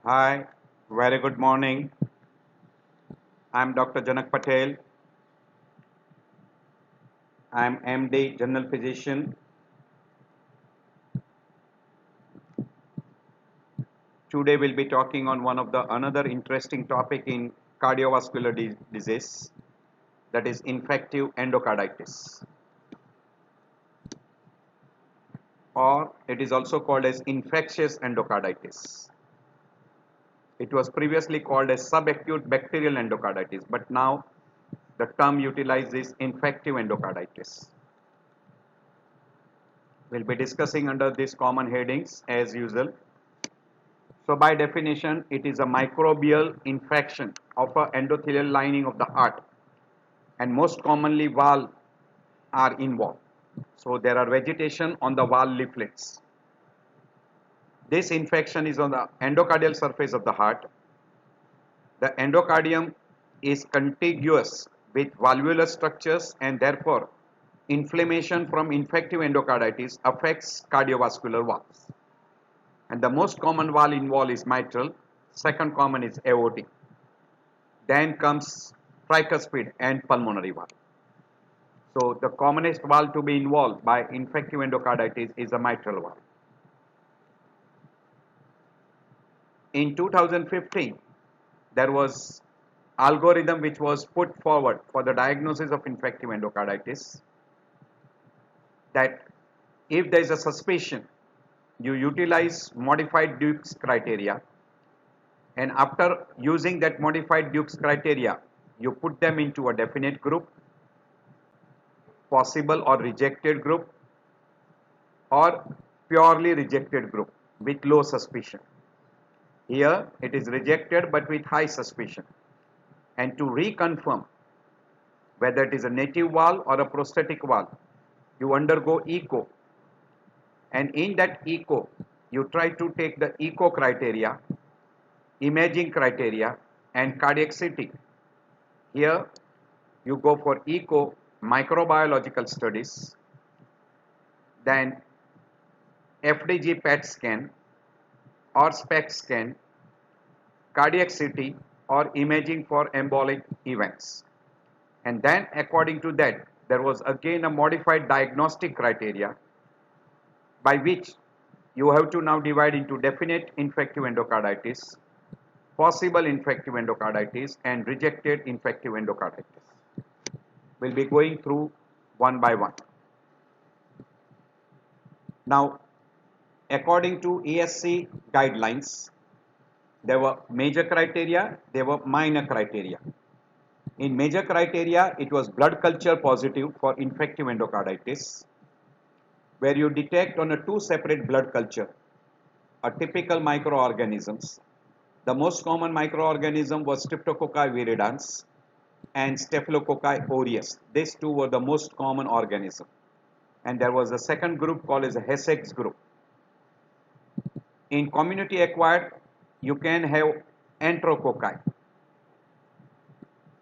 Hi, very good morning. I'm Dr. Janak Patel. I'm MD, General Physician. Today we'll be talking on one of the another interesting topic in cardiovascular disease, that is infective endocarditis, or it is also called as infectious endocarditis. It was previously called as subacute bacterial endocarditis, but now the term utilizes infective endocarditis. We'll be discussing under these common headings as usual. So by definition, it is a microbial infection of a endothelial lining of the heart, and most commonly valve are involved. So there are vegetation on the valve leaflets. This infection is on the endocardial surface of the heart. The endocardium is contiguous with valvular structures, and therefore inflammation from infective endocarditis affects cardiovascular valves. And the most common valve involved is mitral, second common is aortic. Then comes tricuspid and pulmonary valve. So the commonest valve to be involved by infective endocarditis is the mitral valve. In 2015, there was algorithm which was put forward for the diagnosis of infective endocarditis, that if there is a suspicion, you utilize modified Duke's criteria, and after using that modified Duke's criteria, you put them into a definite group, possible or rejected group, or purely rejected group with low suspicion. Here it is rejected but with high suspicion. And to reconfirm whether it is a native valve or a prosthetic valve, you undergo echo. And in that echo, you try to take the echo criteria, imaging criteria, and cardiac CT. Here you go for echo microbiological studies, then FDG PET scan or SPECT scan, cardiac CT, or imaging for embolic events. And then according to that, there was again a modified diagnostic criteria by which you have to now divide into definite infective endocarditis, possible infective endocarditis, and rejected infective endocarditis. We'll be going through one by one. Now, according to ESC guidelines, there were major criteria, there were minor criteria. In major criteria, it was blood culture positive for infective endocarditis, where you detect on a two separate blood culture a typical microorganisms. The most common microorganism was Streptococci viridans and Staphylococci aureus. These two were the most common organism. And there was a second group called as a Hessex group. In community acquired, you can have Enterococci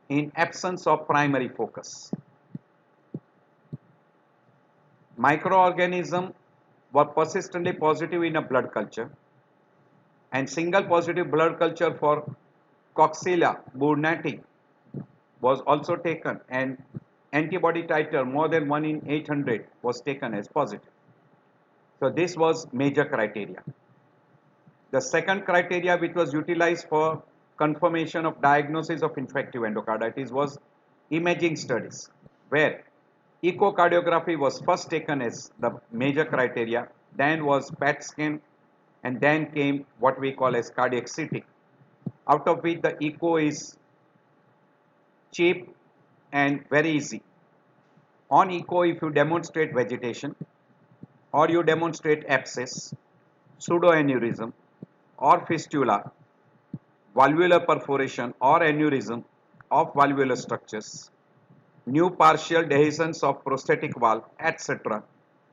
in absence of primary focus. Microorganisms were persistently positive in a blood culture, and single positive blood culture for Coxiella burnetii was also taken, and antibody titer more than 1 in 800 was taken as positive. So this was major criteria. The second criteria which was utilized for confirmation of diagnosis of infective endocarditis was imaging studies, where echocardiography was first taken as the major criteria, then was PET scan, and then came what we call as cardiac CT, out of which the echo is cheap and very easy. On echo, if you demonstrate vegetation, or you demonstrate abscess, pseudoaneurysm, or fistula, valvular perforation or aneurysm of valvular structures, new partial dehiscence of prosthetic valve, etc.,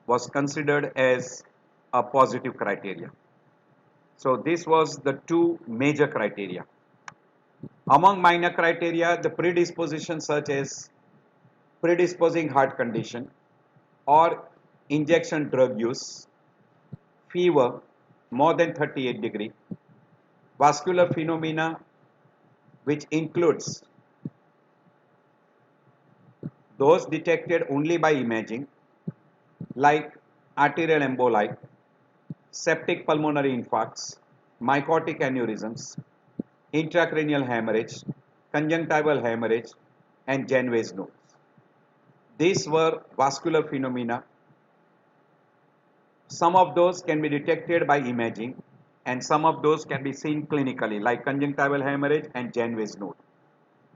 was considered as a positive criteria. So this was the two major criteria. Among minor criteria, the predisposition such as predisposing heart condition or injection drug use, fever more than 38 degree, vascular phenomena which includes those detected only by imaging like arterial emboli, septic pulmonary infarcts, mycotic aneurysms, intracranial hemorrhage, conjunctival hemorrhage, and Janeway's nodes. These were vascular phenomena. Some of those can be detected by imaging and some of those can be seen clinically like conjunctival hemorrhage and Janeway's node,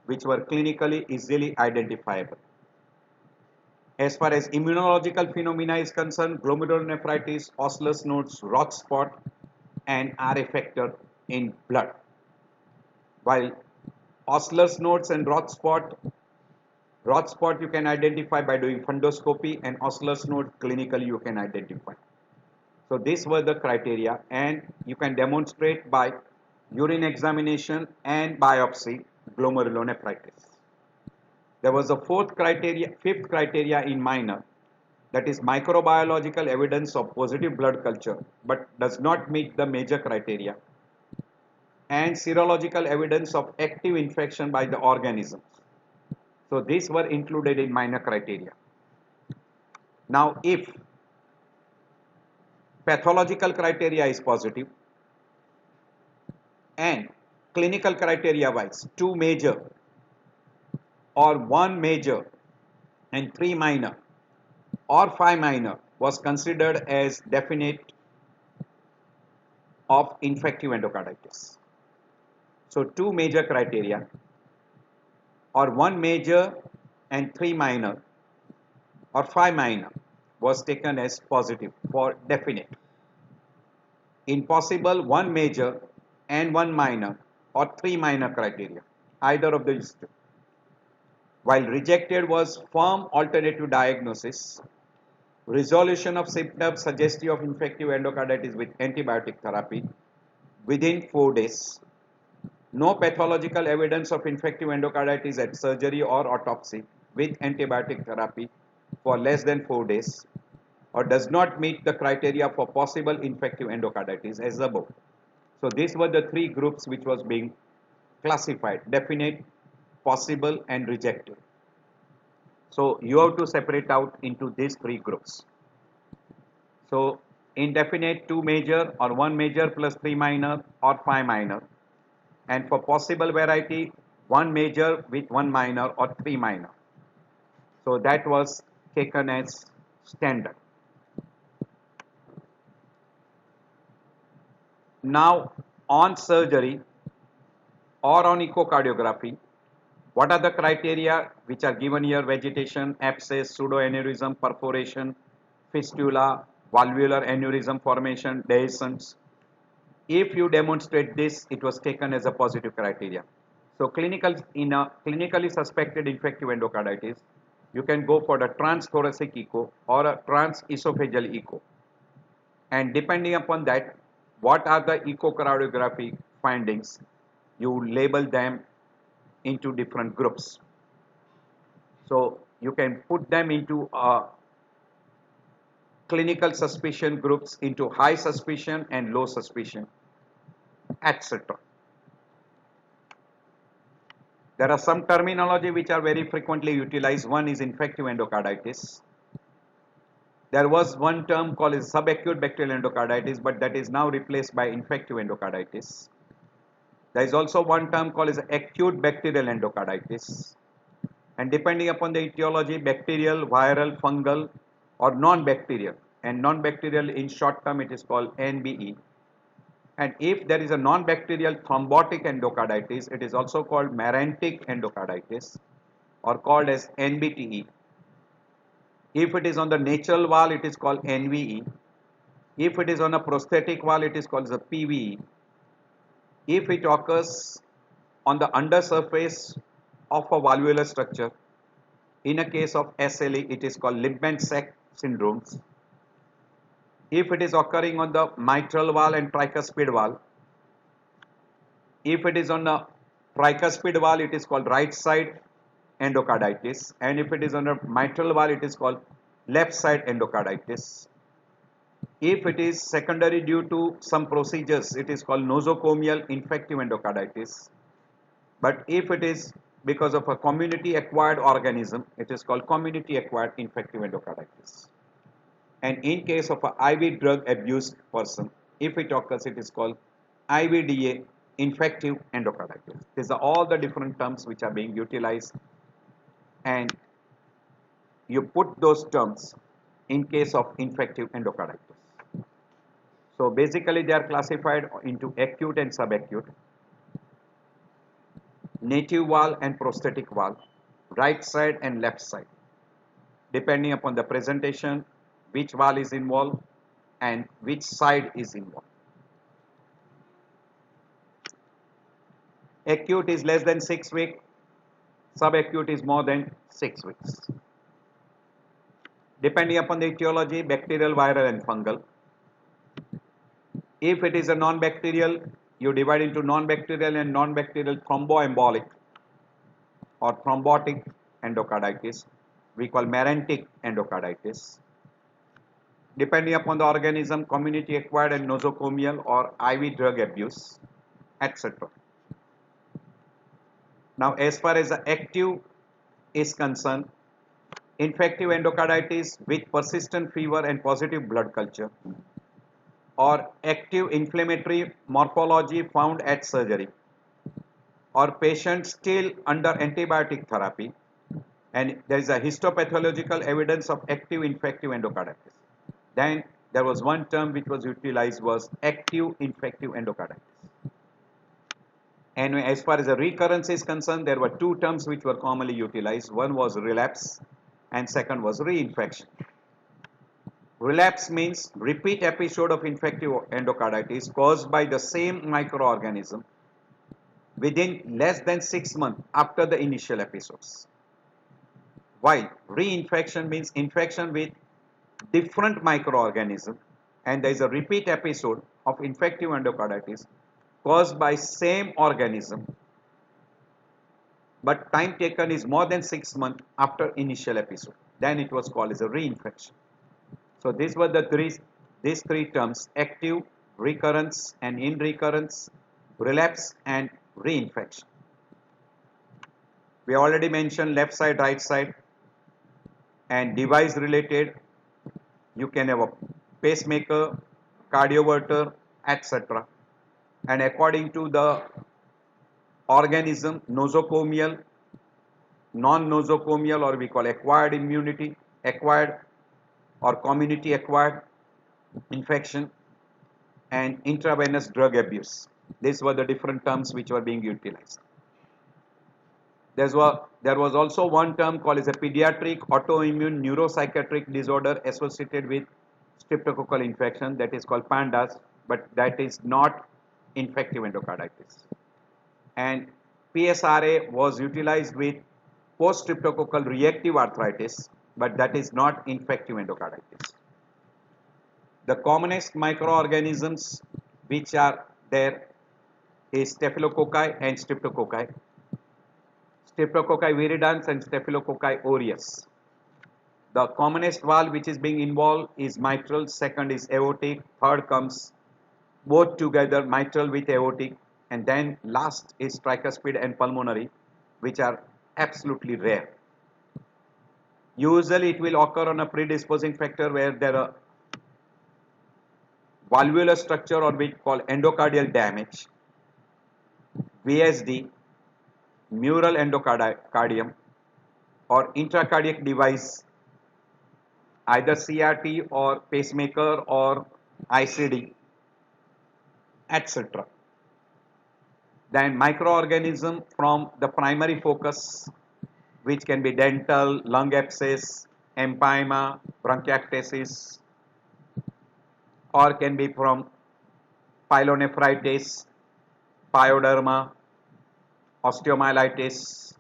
which were clinically easily identifiable. As far as immunological phenomena is concerned, glomerulonephritis, Osler's nodes, Roth spot, and are effector in blood. While Osler's nodes and Roth spot you can identify by doing fundoscopy, and Osler's node clinically you can identify. So these were the criteria, and you can demonstrate by urine examination and biopsy glomerulonephritis. There was a fifth criteria in minor, that is microbiological evidence of positive blood culture but does not meet the major criteria, and serological evidence of active infection by the organisms. So these were included in minor criteria. Now if pathological criteria is positive and clinical criteria wise 2 major or 1 major and 3 minor or 5 minor was considered as definite of infective endocarditis. So 2 major criteria or 1 major and 3 minor or 5 minor was taken as positive for definite. In possible 1 major and 1 minor or 3 minor criteria, either of these two. While rejected was firm alternative diagnosis, resolution of symptoms suggestive of infective endocarditis with antibiotic therapy within 4 days, no pathological evidence of infective endocarditis at surgery or autopsy with antibiotic therapy for less than 4 days, or does not meet the criteria for possible infective endocarditis as above. So these were the 3 groups which was being classified: definite, possible, and rejected. So you have to separate out into these 3 groups. So indefinite 2 major or 1 major plus 3 minor or 5 minor, and for possible variety 1 major with 1 minor or 3 minor. So that was taken as standard. Now on surgery or on echocardiography, what are the criteria which are given here? Vegetation, abscess, pseudoaneurysm, perforation, fistula, valvular aneurysm formation, dehiscence. If you demonstrate this, it was taken as a positive criteria. So in a clinically suspected infective endocarditis, you can go for the transthoracic echo or a transesophageal echo. And depending upon that, what are the echocardiography findings, you label them into different groups. So you can put them into clinical suspicion groups, into high suspicion and low suspicion, etc. There are some terminology which are very frequently utilized. One is infective endocarditis. There was one term called as subacute bacterial endocarditis, but that is now replaced by infective endocarditis. There is also one term called as acute bacterial endocarditis. And depending upon the etiology, bacterial, viral, fungal, or non-bacterial. And non-bacterial in short term it is called NBE. And if there is a non-bacterial thrombotic endocarditis, it is also called merantic endocarditis or called as NBTE. If it is on the natural wall, it is called NVE. If it is on a prosthetic wall, it is called the PVE. If it occurs on the undersurface of a valvular structure, in a case of SLE, it is called Libman-Sack syndromes. If it is occurring on the mitral wall and tricuspid wall, if it is on the tricuspid wall, it is called right side endocarditis, and if it is on the mitral wall, it is called left side endocarditis. If it is secondary due to some procedures, it is called nosocomial infective endocarditis. But if it is because of a community acquired organism, it is called community acquired infective endocarditis. And in case of a IV drug abused person, if it occurs, it is called IVDA infective endocarditis. These are all the different terms which are being utilized, and you put those terms in case of infective endocarditis. So basically they are classified into acute and subacute, native valve and prosthetic valve, right side and left side, depending upon the presentation, which valve is involved and which side is involved. Acute is less than 6 weeks, subacute is more than 6 weeks. Depending upon the etiology, bacterial, viral and fungal. If it is a non-bacterial, you divide into non-bacterial and non-bacterial thromboembolic or thrombotic endocarditis. We call merantic endocarditis. Depending upon the organism, community acquired and nosocomial or IV drug abuse, etc. Now, as far as the active is concerned, infective endocarditis with persistent fever and positive blood culture, or active inflammatory morphology found at surgery, or patient still under antibiotic therapy, and there is a histopathological evidence of active infective endocarditis. Then there was one term which was utilized, was active infective endocarditis. And as far as the recurrence is concerned, there were two terms which were commonly utilized. One was relapse and second was reinfection. Relapse means repeat episode of infective endocarditis caused by the same microorganism within less than 6 months after the initial episodes. While reinfection means infection with different microorganism and there is a repeat episode of infective endocarditis caused by same organism, but time taken is more than 6 months after initial episode. Then it was called as a reinfection. So these were these three terms: active, recurrence and in recurrence, relapse and reinfection. We already mentioned left side, right side, and device related. You can have a pacemaker, cardioverter, etc. And according to the organism, nosocomial, non-nosocomial, or we call acquired immunity, acquired or community acquired infection, and intravenous drug abuse. These were the different terms which were being utilized. There was also one term called as a pediatric autoimmune neuropsychiatric disorder associated with streptococcal infection, that is called PANDAS, but that is not infective endocarditis. And PSRA was utilized with post-streptococcal reactive arthritis, but that is not infective endocarditis. The commonest microorganisms which are there is Staphylococci and Streptococci. Streptococci viridans and Staphylococci aureus. The commonest valve which is being involved is mitral, second is aortic, third comes both together mitral with aortic, and then last is tricuspid and pulmonary, which are absolutely rare. Usually it will occur on a predisposing factor where there are valvular structure, or we call endocardial damage, VSD, mural endocardium, or intracardiac device, either CRT or pacemaker or ICD, etc. Then microorganism from the primary focus, which can be dental, lung abscess, empyema, bronchiectasis, or can be from pyelonephritis, pyoderma, osteomyelitis,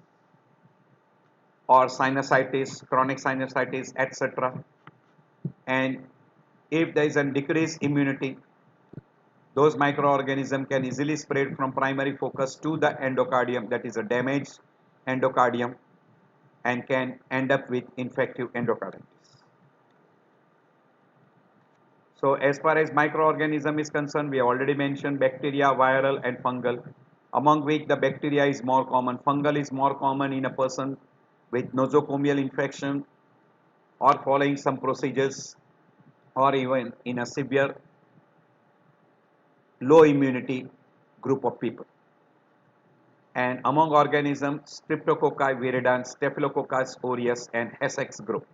or sinusitis, chronic sinusitis, etc. And if there is a decreased immunity, those microorganisms can easily spread from primary focus to the endocardium, that is a damaged endocardium, and can end up with infective endocarditis. So as far as microorganism is concerned, we have already mentioned bacteria, viral and fungal, among which the bacteria is more common. Fungal is more common in a person with nosocomial infection or following some procedures, or even in a severe low immunity group of people. And among organisms, Streptococci viridans, Staphylococcus aureus and Essex group.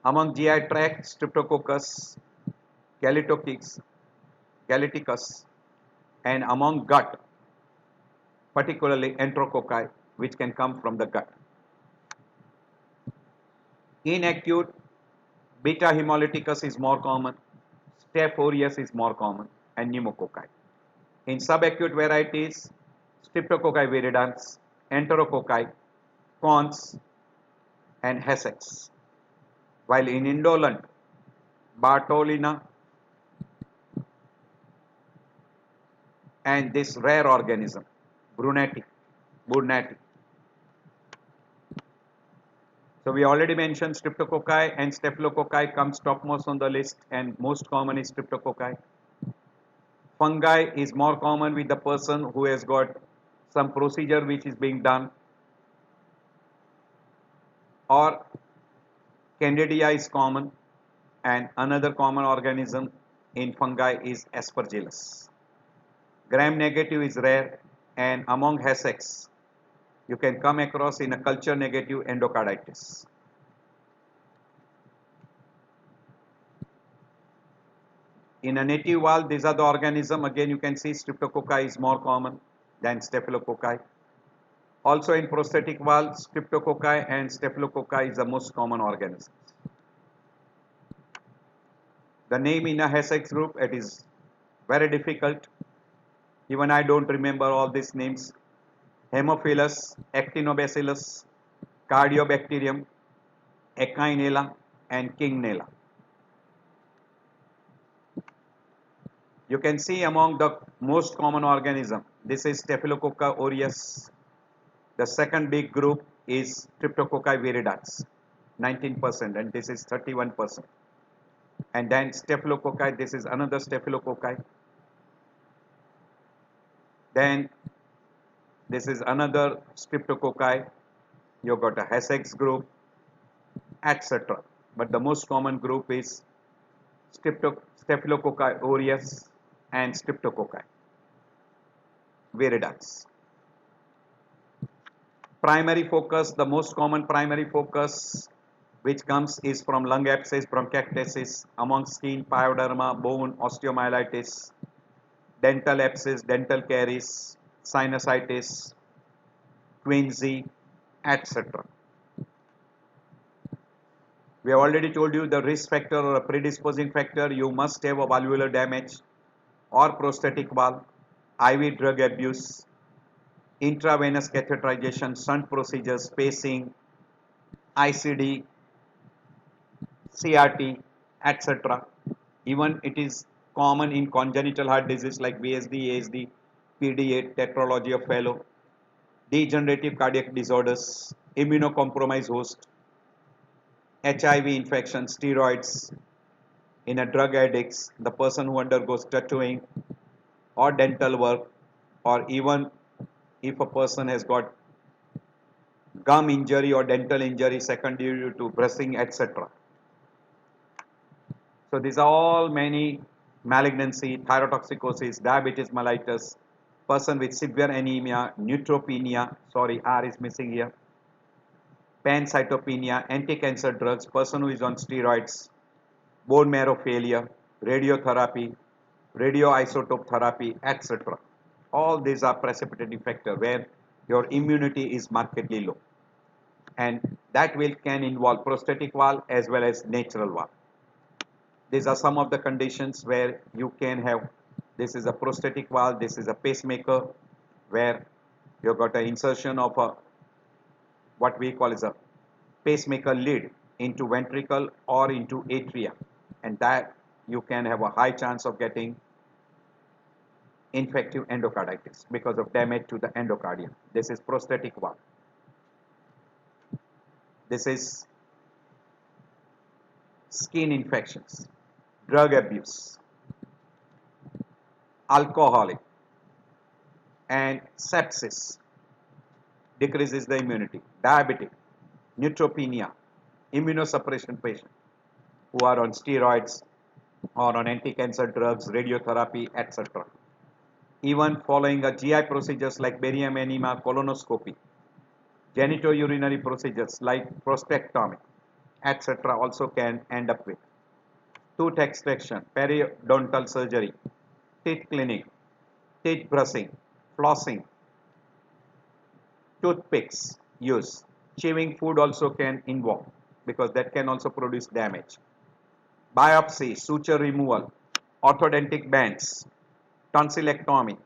Among GI tract, Streptococcus, Galeticus, and among gut, particularly Enterococci, which can come from the gut. In acute, Beta hemolyticus is more common, Staph aureus is more common, and Pneumococci. In subacute varieties, Streptococci viridans, Enterococci, Cons, and Essex. While in indolent, Bartolina and this rare organism, Brunnati. So we already mentioned Streptococci and Staphylococci comes topmost on the list, and most common is Streptococci. Fungi is more common with the person who has got some procedure which is being done, or Candida is common, and another common organism in fungi is Aspergillus. Gram negative is rare, and among Essex you can come across in a culture negative endocarditis. In a native wall, these are the organism. Again, you can see Streptococci is more common than Staphylococci. Also in prosthetic valve, Streptococci and Staphylococci is the most common organisms. The name in a Essex group, it is very difficult. Even I don't remember all these names. Haemophilus, Actinobacillus, Cardiobacterium, Echinella and Kingnella. You can see among the most common organism, this is Staphylococcus aureus. The second big group is Streptococci viridans, 19%, and this is 31%. And then Staphylococci, this is another Staphylococci. Then this is another Streptococci. You got a Essex group, etc. But the most common group is Staphylococci aureus and Streptococci viridans. Primary focus, the most common primary focus which comes is from lung abscess, bronchiectasis, among skin, pyoderma, bone, osteomyelitis, dental abscess, dental caries, sinusitis, quinsy, etc. We have already told you the risk factor or a predisposing factor. You must have a valvular damage or prosthetic valve, IV drug abuse, intravenous catheterization, shunt procedures, pacing, ICD, CRT, etc. Even it is common in congenital heart disease like VSD, ASD, PD8, tetralogy of Fallot, degenerative cardiac disorders, immunocompromised host, HIV infection, steroids in a drug addicts, the person who undergoes tattooing or dental work, or even if a person has got gum injury or dental injury secondary to brushing, etc. So these are all many malignancy, thyrotoxicosis, diabetes mellitus, person with severe anemia, neutropenia, sorry R is missing here, pancytopenia, anti-cancer drugs, person who is on steroids, bone marrow failure, radiotherapy, radioisotope therapy, etc. All these are precipitating factor where your immunity is markedly low, and that will can involve prosthetic valve as well as natural valve. These are some of the conditions where you can have, this is a prosthetic valve, this is a pacemaker where you got an insertion of a what we call is a pacemaker lead into ventricle or into atria, and that you can have a high chance of getting infective endocarditis because of damage to the endocardium. This is prosthetic valve. This is skin infections, drug abuse, alcoholic, and sepsis decreases the immunity, diabetic, neutropenia, immunosuppression patients who are on steroids or on anti-cancer drugs, radiotherapy, etc. Even following a GI procedures like barium enema, colonoscopy, genitourinary procedures like prostatectomy, etc. also can end up with tooth extraction, periodontal surgery, teeth cleaning, teeth brushing, flossing, toothpicks use. Chewing food also can involve because that can also produce damage. Biopsy, suture removal, orthodontic bands, tonsillectomy,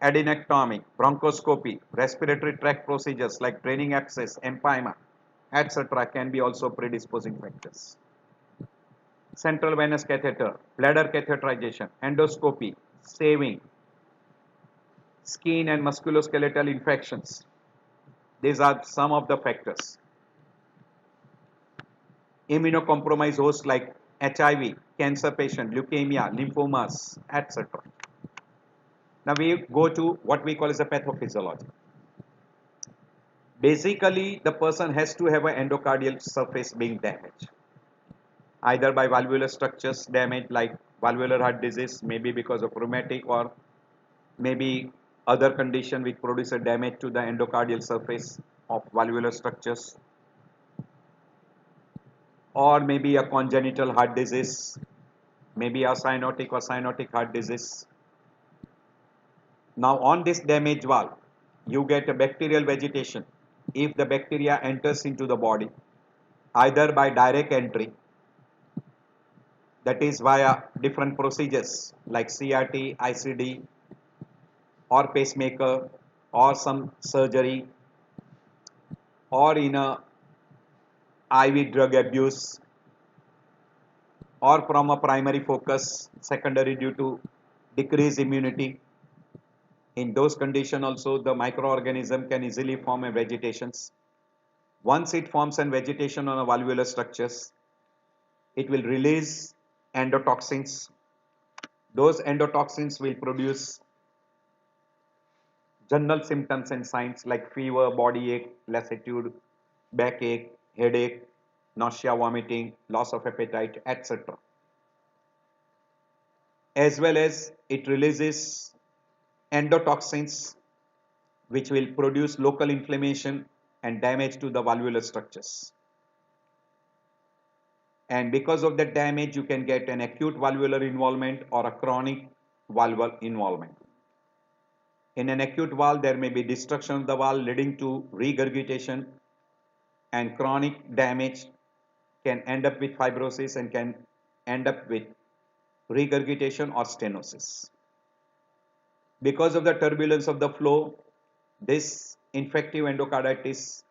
adenectomy, bronchoscopy, respiratory tract procedures like draining abscess, empyema, etc. can be also predisposing factors. Central venous catheter, bladder catheterization, endoscopy, staving, skin and musculoskeletal infections. These are some of the factors. Immunocompromised hosts like HIV, cancer patient, leukemia, lymphomas, etc. Now we go to what we call as a pathophysiology. Basically, the person has to have an endocardial surface being damaged, either by valvular structures damage like valvular heart disease, maybe because of rheumatic or maybe other condition which produce a damage to the endocardial surface of valvular structures, or maybe a congenital heart disease, maybe a cyanotic heart disease. Now on this damaged valve, you get a bacterial vegetation if the bacteria enters into the body either by direct entry, that is via different procedures like CRT, ICD, or pacemaker, or some surgery, or in a IV drug abuse, or from a primary focus, secondary due to decreased immunity. In those conditions also the microorganism can easily form a vegetations. Once it forms a vegetation on a valvular structures, it will release endotoxins. Those endotoxins will produce general symptoms and signs like fever, body ache, lassitude, backache, headache, nausea, vomiting, loss of appetite, etc. As well as it releases endotoxins which will produce local inflammation and damage to the valvular structures. And because of that damage, you can get an acute valvular involvement or a chronic valvular involvement. In an acute valve, there may be destruction of the valve leading to regurgitation, and chronic damage can end up with fibrosis and can end up with regurgitation or stenosis. Because of the turbulence of the flow, this infective endocarditis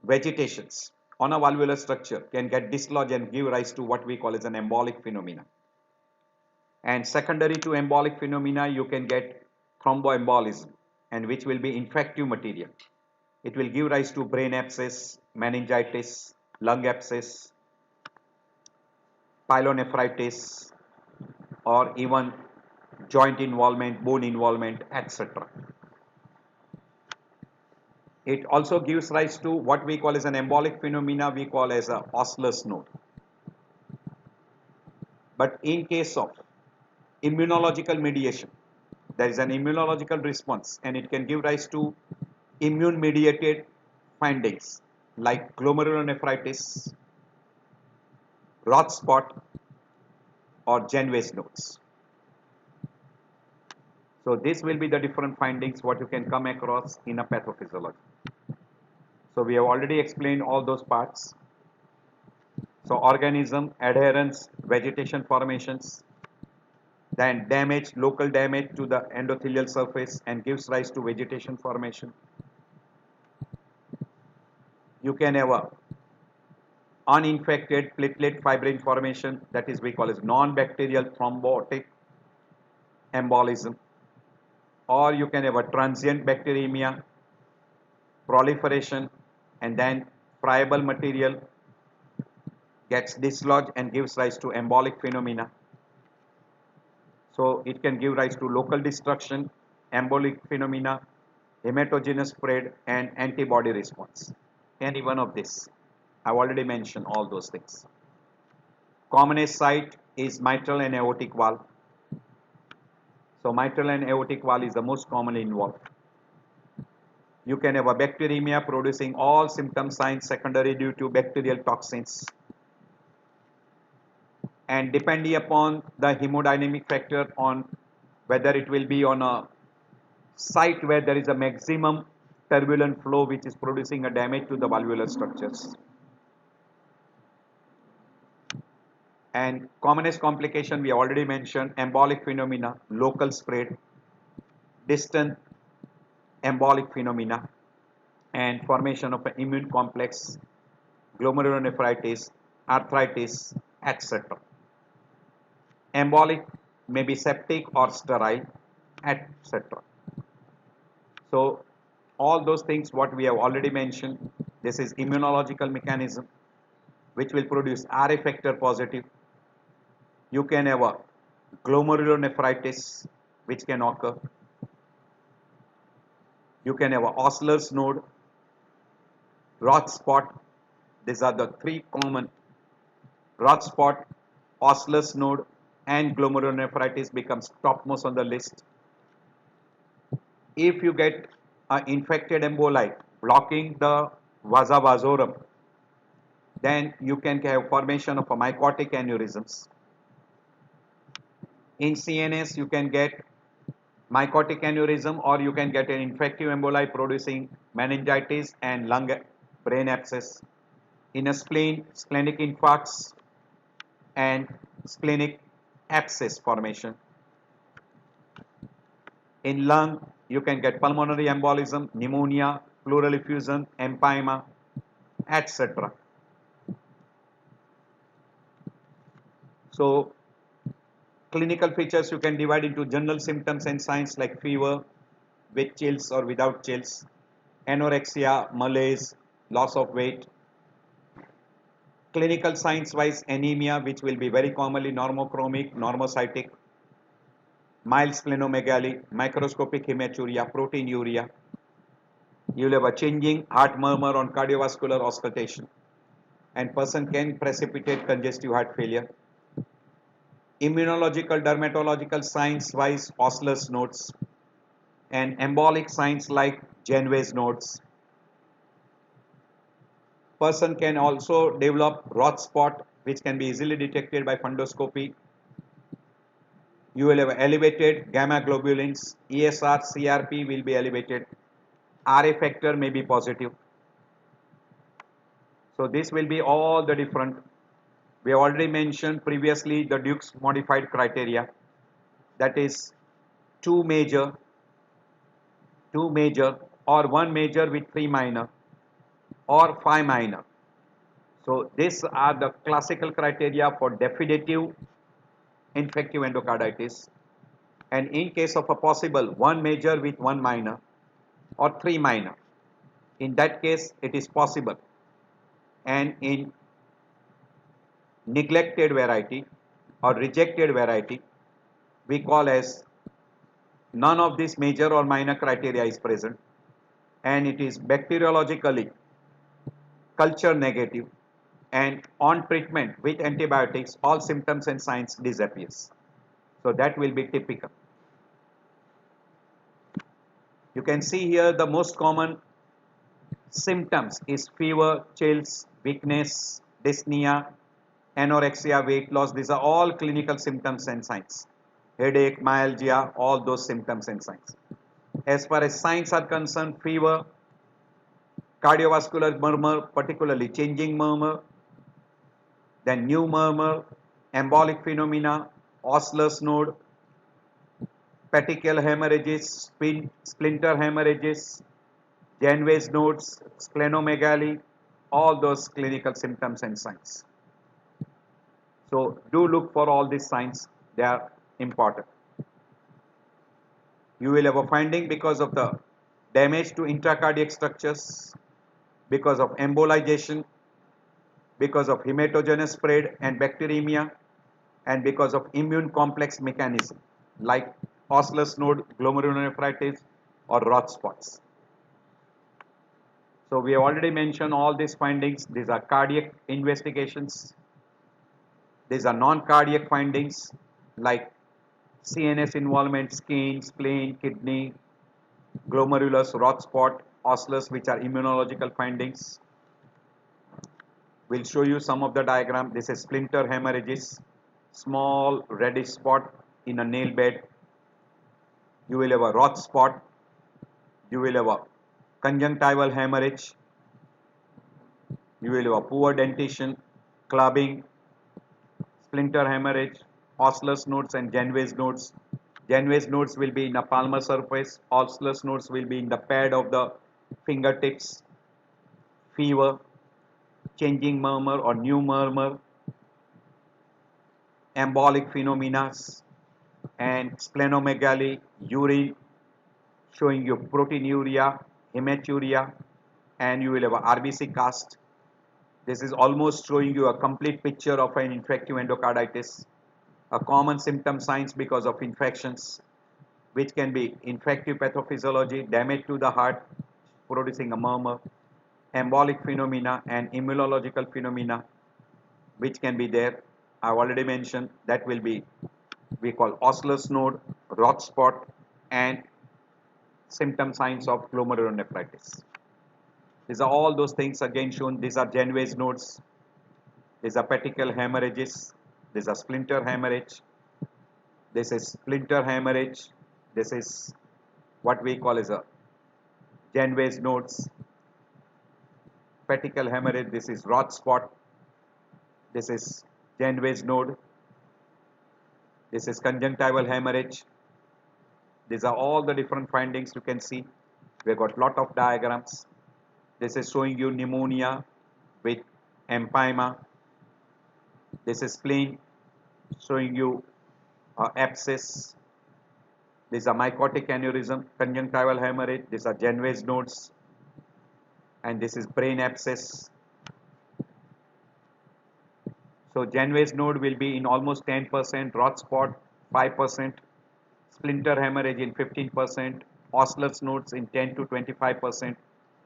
vegetations on a valvular structure can get dislodged and give rise to what we call as an embolic phenomena. And secondary to embolic phenomena, you can get thromboembolism, and which will be infective material. It will give rise to brain abscess, meningitis, lung abscess, pyelonephritis, or even joint involvement, bone involvement, etc. It also gives rise to what we call as an embolic phenomena we call as a Osler's node. But in case of immunological mediation, there is an immunological response and it can give rise to immune mediated findings like glomerulonephritis, Roth spot, or Janeway's nodes. So this will be the different findings what you can come across in a pathophysiology. So we have already explained all those parts. So organism, adherence, vegetation formations, then damage, local damage to the endothelial surface and gives rise to vegetation formation. You can have a uninfected platelet fibrin formation, that is we call as non-bacterial thrombotic embolism, or you can have a transient bacteremia, proliferation, and then friable material, gets dislodged and gives rise to embolic phenomena. So it can give rise to local destruction, embolic phenomena, hematogenous spread, and antibody response. Any one of this. I've already mentioned all those things. Commonest site is mitral and aortic valve. So mitral and aortic valve is the most commonly involved. You can have a bacteremia producing all symptom signs secondary due to bacterial toxins. And depending upon the hemodynamic factor on whether it will be on a site where there is a maximum turbulent flow which is producing a damage to the valvular structures. And commonest complication we already mentioned, embolic phenomena, local spread, distant embolic phenomena, and formation of an immune complex, glomerulonephritis, arthritis, etc. Embolic may be septic or sterile, etc. So all those things what we have already mentioned, this is immunological mechanism which will produce RA factor positive. You can have a glomerulonephritis which can occur. You can have a Osler's node, Roth spot. These are the three common. Roth spot, Osler's node, and glomerulonephritis becomes topmost on the list. If you get an infected emboli blocking the vasa vasorum, then you can have formation of a mycotic aneurysms. In CNS, you can get mycotic aneurysm or you can get an infective emboli producing meningitis and lung brain abscess. In a spleen, splenic infarcts and splenic abscess formation. In lung, you can get pulmonary embolism, pneumonia, pleural effusion, empyema, etc. So, clinical features you can divide into general symptoms and signs like fever, with chills or without chills, anorexia, malaise, loss of weight. Clinical signs wise, anemia, which will be very commonly normochromic, normocytic, mild splenomegaly, microscopic hematuria, proteinuria. You will have a changing heart murmur on cardiovascular auscultation, and person can precipitate congestive heart failure. Immunological, dermatological signs wise, Osler's nodes, and embolic signs like Janeway's nodes. Person can also develop Roth spot, which can be easily detected by fundoscopy. You will have elevated gamma globulins, ESR, CRP will be elevated, RA factor may be positive. So this will be all the different. We have already mentioned previously the Duke's modified criteria, that is two major or one major with three minor or five minor. So these are the classical criteria for definitive infective endocarditis, and in case of a possible one major with one minor or three minor, in that case it is possible, and in neglected variety or rejected variety we call as none of these major or minor criteria is present and it is bacteriologically culture negative, and on treatment with antibiotics all symptoms and signs disappears. So that will be typical. You can see here the most common symptoms is fever, chills, weakness, dyspnea, anorexia, weight loss. These are all clinical symptoms and signs. Headache, myalgia, all those symptoms and signs. As far as signs are concerned, fever, cardiovascular murmur, particularly changing murmur, then new murmur, embolic phenomena, Osler's node, petechial hemorrhages, splinter hemorrhages, Janeway's nodes, splenomegaly, all those clinical symptoms and signs. So do look for all these signs, they are important. You will have a finding because of the damage to intracardiac structures, because of embolization, because of hematogenous spread and bacteremia, and because of immune complex mechanism like Osler's node, glomerulonephritis, or Roth spots. So we have already mentioned all these findings. These are cardiac investigations. These are non-cardiac findings like CNS involvement, skin, spleen, kidney, glomerulus, Roth spot, Osler's, which are immunological findings. We'll show you some of the diagram. This is splinter hemorrhages, small reddish spot in a nail bed. You will have a Roth spot. You will have a conjunctival hemorrhage. You will have a poor dentition, clubbing, splinter hemorrhage, Osler's nodes and Genway's nodes. Genway's nodes will be in the palmar surface. Osler's nodes will be in the pad of the fingertips. Fever, changing murmur or new murmur, embolic phenomena, and splenomegaly, urine showing you proteinuria, hematuria, and you will have a RBC cast. This is almost showing you a complete picture of an infective endocarditis. A common symptom signs because of infections, which can be infective pathophysiology, damage to the heart, producing a murmur, embolic phenomena, and immunological phenomena, which can be there. I've already mentioned that will be, we call Osler's node, Roth spot, and symptom signs of glomerulonephritis. These are all those things again shown. These are Genway's nodes. These are petechial hemorrhages. These are splinter hemorrhage. This is splinter hemorrhage. This is what we call as a Genway's nodes. Petechial hemorrhage. This is Roth spot. This is Genway's node. This is conjunctival hemorrhage. These are all the different findings you can see. We've got lot of diagrams. This is showing you pneumonia with empyema. This is spleen showing you abscess. These are mycotic aneurysm, conjunctival hemorrhage. These are Genway's nodes, and this is brain abscess. So Genway's node will be in almost 10%, Roth spot 5%, splinter hemorrhage in 15%, Osler's nodes in 10 to 25%,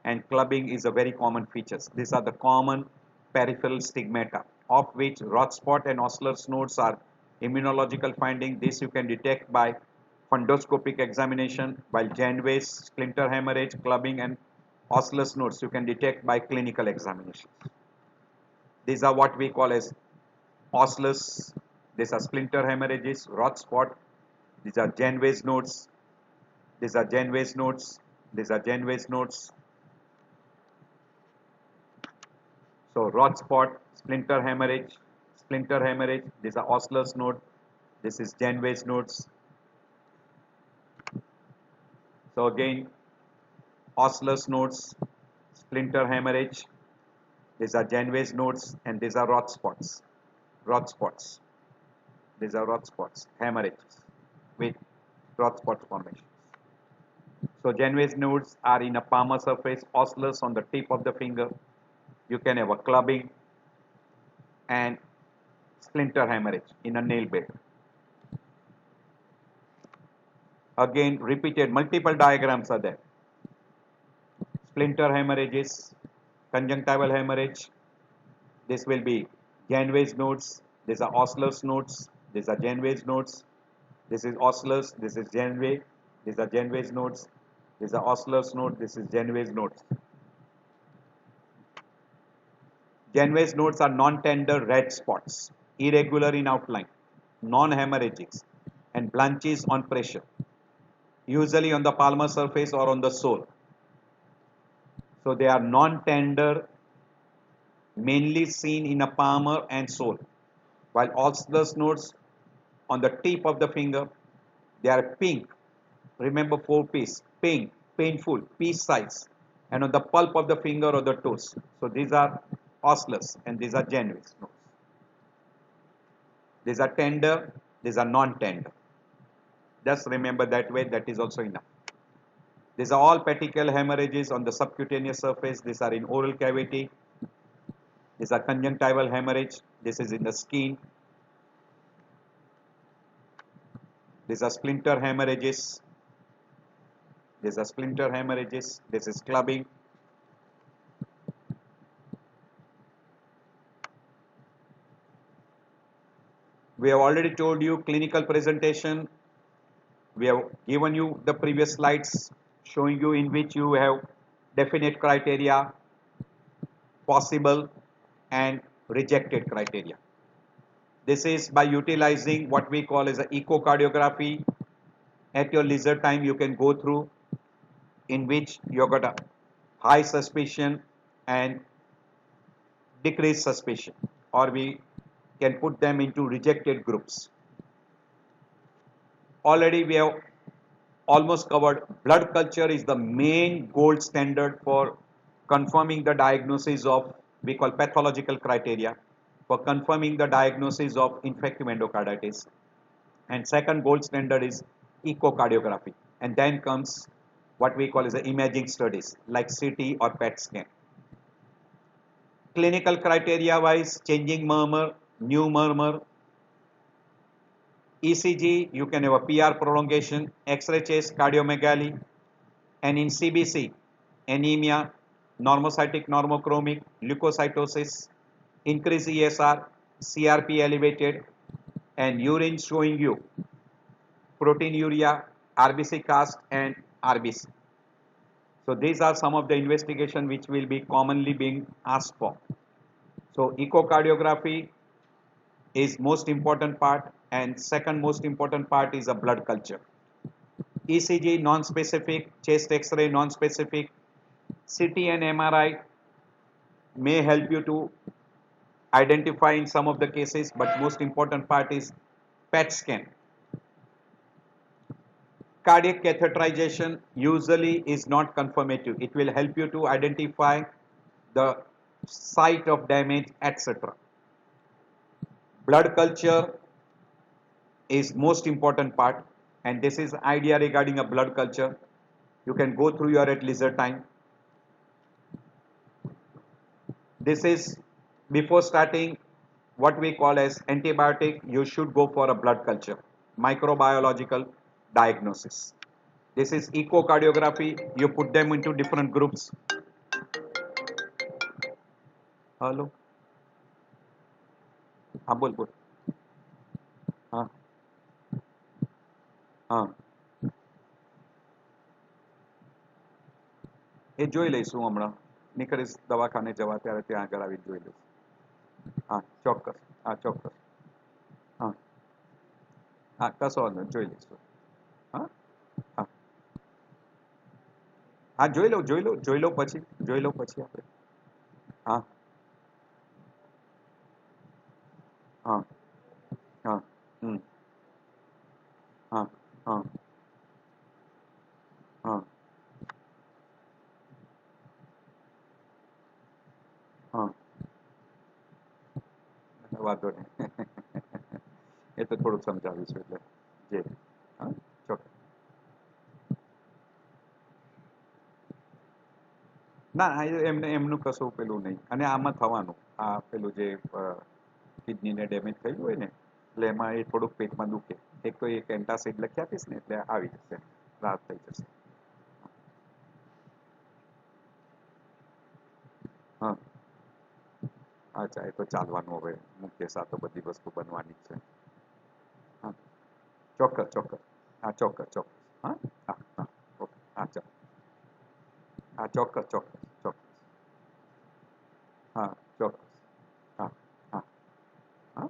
and clubbing is a very common feature. These are the common peripheral stigmata, of which Roth spot and Osler's nodes are immunological finding. This you can detect by fundoscopic examination, while Genway's, splinter hemorrhage, clubbing, and Osler's nodes you can detect by clinical examination. These are what we call as Osler's. These are splinter hemorrhages, Roth spot. These are Genway's nodes. These are Genway's nodes. These are Genway's nodes. So Roth spot, splinter hemorrhage, splinter hemorrhage. These are Osler's node. This is Genway's nodes. So again, Osler's nodes, splinter hemorrhage. These are Genway's nodes, and these are Roth spots. Roth spots. These are Roth spots, hemorrhages with Roth spot formations. So Genway's nodes are in a palmar surface, Osler's on the tip of the finger. You can have a clubbing and splinter hemorrhage in a nail bed. Again, repeated multiple diagrams are there. Splinter hemorrhages, conjunctival hemorrhage. This will be Genway's nodes. These are Osler's nodes. These are Genway's nodes. This is Osler's. This is Genway. These are Genway's nodes. These are Osler's node. This is Genway's nodes. Genway's nodes are non-tender red spots, irregular in outline, non-hemorrhagic, and blanches on pressure, usually on the palmar surface or on the sole. So they are non-tender, mainly seen in a palmar and sole, while Osler's nodes on the tip of the finger, they are pink. Remember 4 P's: pink, painful, pea size, and on the pulp of the finger or the toes. So these are Osler's and these are Genway's nodes. These are tender, these are non-tender. Just remember that way, that is also enough. These are all petechial hemorrhages on the subcutaneous surface. These are in oral cavity. These are conjunctival hemorrhage. This is in the skin. These are splinter hemorrhages. These are splinter hemorrhages. This is clubbing. We have already told you clinical presentation. We have given you the previous slides showing you in which you have definite criteria, possible and rejected criteria. This is by utilizing what we call as an echocardiography. At your leisure time you can go through, in which you got a high suspicion and decreased suspicion, or we can put them into rejected groups. Already we have almost covered. Blood culture is the main gold standard for confirming the diagnosis of, we call pathological criteria, for confirming the diagnosis of infective endocarditis. And second gold standard is echocardiography. And then comes what we call as the imaging studies like CT or PET scan. Clinical criteria wise, changing murmur, new murmur, ECG, you can have a PR prolongation, X-ray chest, cardiomegaly, and in CBC, anemia, normocytic normochromic, leukocytosis, increased ESR, CRP elevated, and urine showing you proteinuria, RBC cast, and RBC. So these are some of the investigation which will be commonly being asked for. So echocardiography is most important part, and second most important part is a blood culture. ECG non-specific, chest X-ray non-specific, CT and MRI may help you to identify in some of the cases, but most important part is PET scan. Cardiac catheterization usually is not confirmative. It will help you to identify the site of damage, etc. Blood culture is most important part, and this is idea regarding a blood culture. You can go through your at leisure time. This is before starting what we call as antibiotic, you should go for a blood culture, microbiological diagnosis. This is echocardiography. You put them into different groups. Hello. हाँ बोल बोल. हाँ हाँ એ જોઈ લઈશું હમણાં નીકળીશ દવાખાને જવા ત્યારે ત્યાં આગળ આવી જોઈ લઈશ. હા ચોક્કસ. હા ચોક્કસ. હા હા કશો વાંધો નહીં, જોઈ લઈશું. હા હા હા જોઈ લઉં પછી આપણે. હા હા હા હમ હા હા હા હા વાંધો નહીં. એ તો થોડુંક સમજાવીશું એટલે જે હા ચોક્કસ. ના એમને એમનું કશું પેલું નહીં, અને આમાં થવાનું આ પેલું જે કિડનીને ડેમેજ થયું હોય ને એટલે એમાં એ થોડુંક પેટમાં દુખે. એક તો એક એન્ટાસિડ લખી આપીશ ને એટલે આવી જશે, રાહત થઈ જશે. હા અચ્છા, એ તો ચાલવાનું હવે મુખ્ય આ તો બધી વસ્તુ બનવાની જ છે. હા ચોક્કસ. હા ચોક્કસ. હા હા હા ઓકે. હા ચાલો. હા ચોક્કસ. હા ચોક્કસ. હા હા હા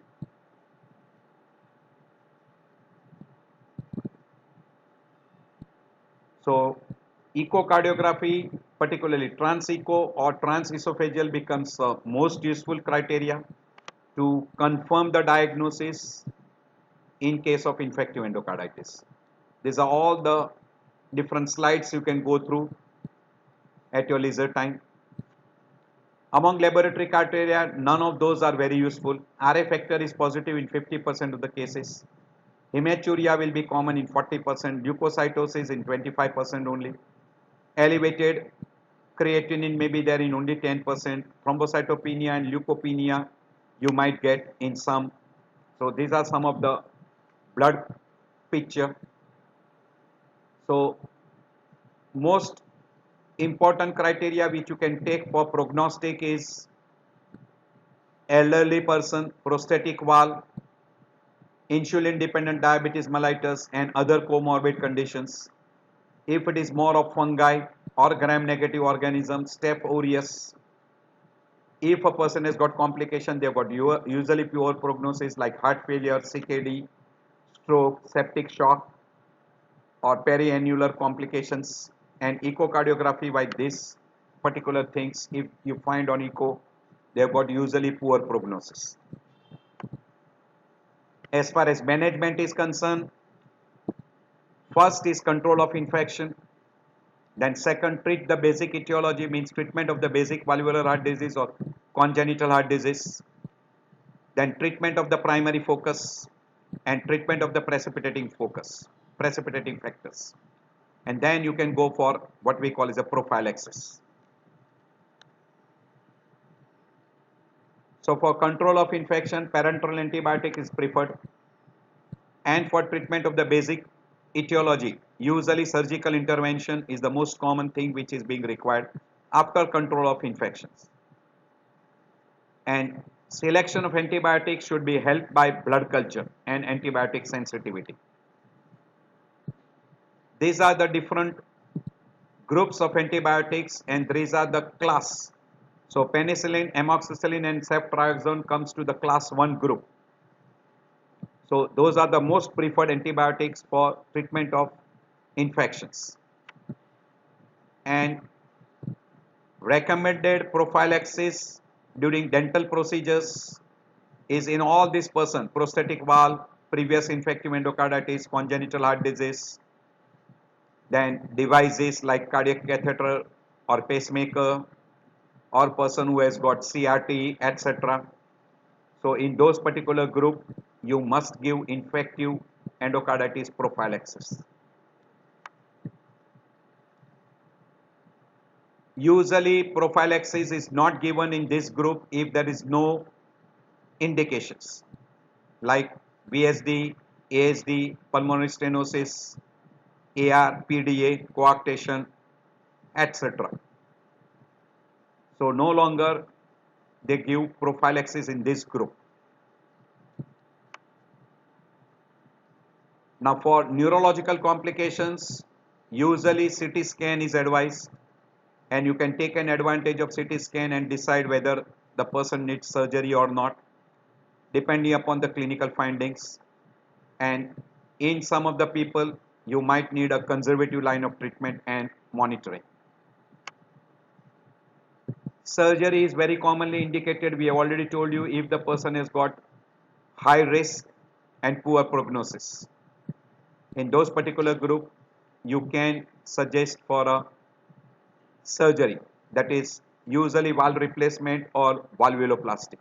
So echocardiography, particularly trans-echo or trans-esophageal, becomes most useful criteria to confirm the diagnosis in case of infective endocarditis. These are all the different slides you can go through at your leisure time. Among laboratory criteria, none of those are very useful. RA factor is positive in 50% of the cases. Hematuria will be common in 40%, leukocytosis in 25% only. Elevated creatinine may be there in only 10%, thrombocytopenia and leukopenia you might get in some. So these are some of the blood picture. So most important criteria which you can take for prognostic is elderly person, prosthetic valve, insulin dependent diabetes mellitus and other comorbid conditions. If it is more of fungi or gram negative organisms, Staph aureus. If a person has got complication, they've got usually poor prognosis like heart failure, CKD, stroke, septic shock or periannular complications. And echocardiography by this particular things, if you find on echo, they've got usually poor prognosis. As far as management is concerned, first is control of infection. Then second, treat the basic etiology, means treatment of the basic valvular heart disease or congenital heart disease. Then treatment of the primary focus and treatment of the precipitating factors. And then you can go for what we call as a prophylaxis. So for control of infection, parenteral antibiotic is preferred. And for treatment of the basic etiology, usually surgical intervention is the most common thing which is being required after control of infections. And selection of antibiotics should be helped by blood culture and antibiotic sensitivity. These are the different groups of antibiotics and these are the class. So penicillin, amoxicillin and ceftriaxone comes to the class 1 group. So those are the most preferred antibiotics for treatment of infections. And recommended prophylaxis during dental procedures is in all this person, prosthetic valve, previous infective endocarditis, congenital heart disease, then devices like cardiac catheter or pacemaker, or person who has got CRT, etc. So in those particular group, you must give infective endocarditis prophylaxis. Usually prophylaxis is not given in this group if there is no indications like VSD, ASD, pulmonary stenosis, AR, PDA, coarctation, etc. So no longer they give prophylaxis in this group. Now for neurological complications, usually CT scan is advised and you can take an advantage of CT scan and decide whether the person needs surgery or not depending upon the clinical findings. And in some of the people, you might need a conservative line of treatment and monitoring. Surgery is very commonly indicated. We have already told you if the person has got high risk and poor prognosis. In those particular group, you can suggest for a surgery, that is usually valve replacement or valvuloplasty.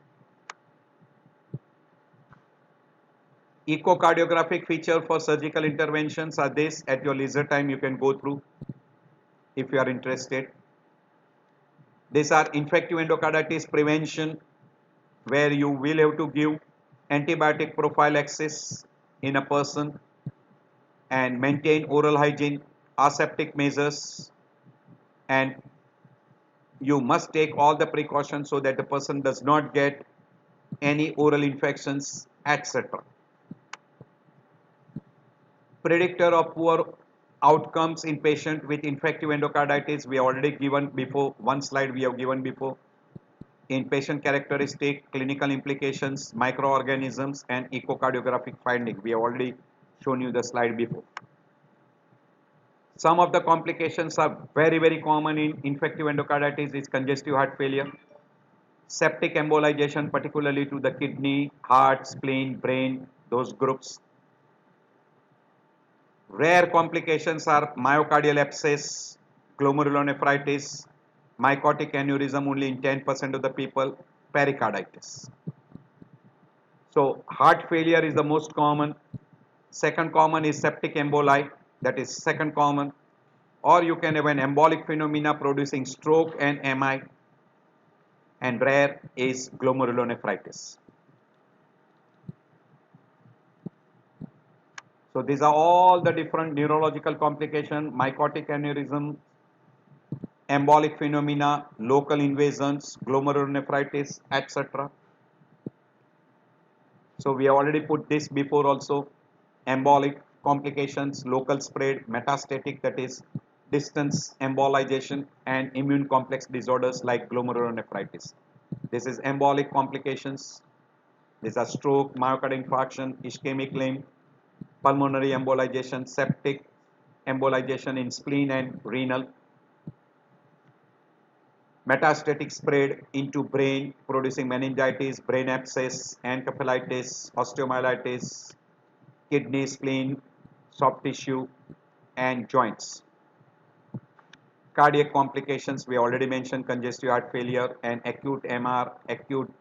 Echocardiographic feature for surgical interventions are this. At your leisure time you can go through if you are interested. These are infective endocarditis prevention, where you will have to give antibiotic prophylaxis in a person and maintain oral hygiene, aseptic measures, and you must take all the precautions so that the person does not get any oral infections, etc. Predictor of poor outcomes in patient with infective endocarditis, we have already given before, one slide we have given before. In patient characteristic, clinical implications, microorganisms and echocardiographic finding, we have already shown you the slide before. Some of the complications are very common in infective endocarditis is congestive heart failure, septic embolization particularly to the kidney, heart, spleen, brain, those groups. Rare complications are myocardial abscess, glomerulonephritis, mycotic aneurysm only in 10% of the people, pericarditis. So heart failure is the most common. Second common is septic emboli, that is second common, or you can have an embolic phenomena producing stroke and MI, and rare is glomerulonephritis. So these are all the different neurological complications: mycotic aneurysm, embolic phenomena, local invasions, glomerulonephritis, etc. So we have already put this before also: embolic complications, local spread, metastatic, that is distance embolization, and immune complex disorders like glomerulonephritis. This is embolic complications. These are stroke, myocardial infarction, ischemic limb, pulmonary embolization, septic embolization in spleen and renal, metastatic spread into brain producing meningitis, brain abscess, encephalitis, osteomyelitis, kidney, spleen, soft tissue, and joints. Cardiac complications, we already mentioned congestive heart failure and acute MR, acute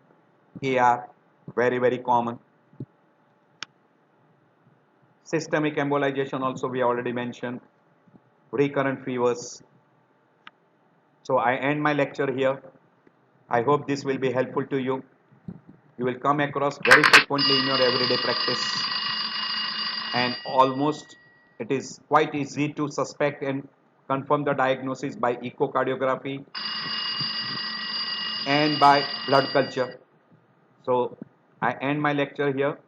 AR, very, very common. Systemic embolization also we already mentioned, recurrent fevers. So I end my lecture here. I hope this will be helpful to you. You will come across very frequently in your everyday practice, and almost it is quite easy to suspect and confirm the diagnosis by echocardiography and by blood culture. So I end my lecture here.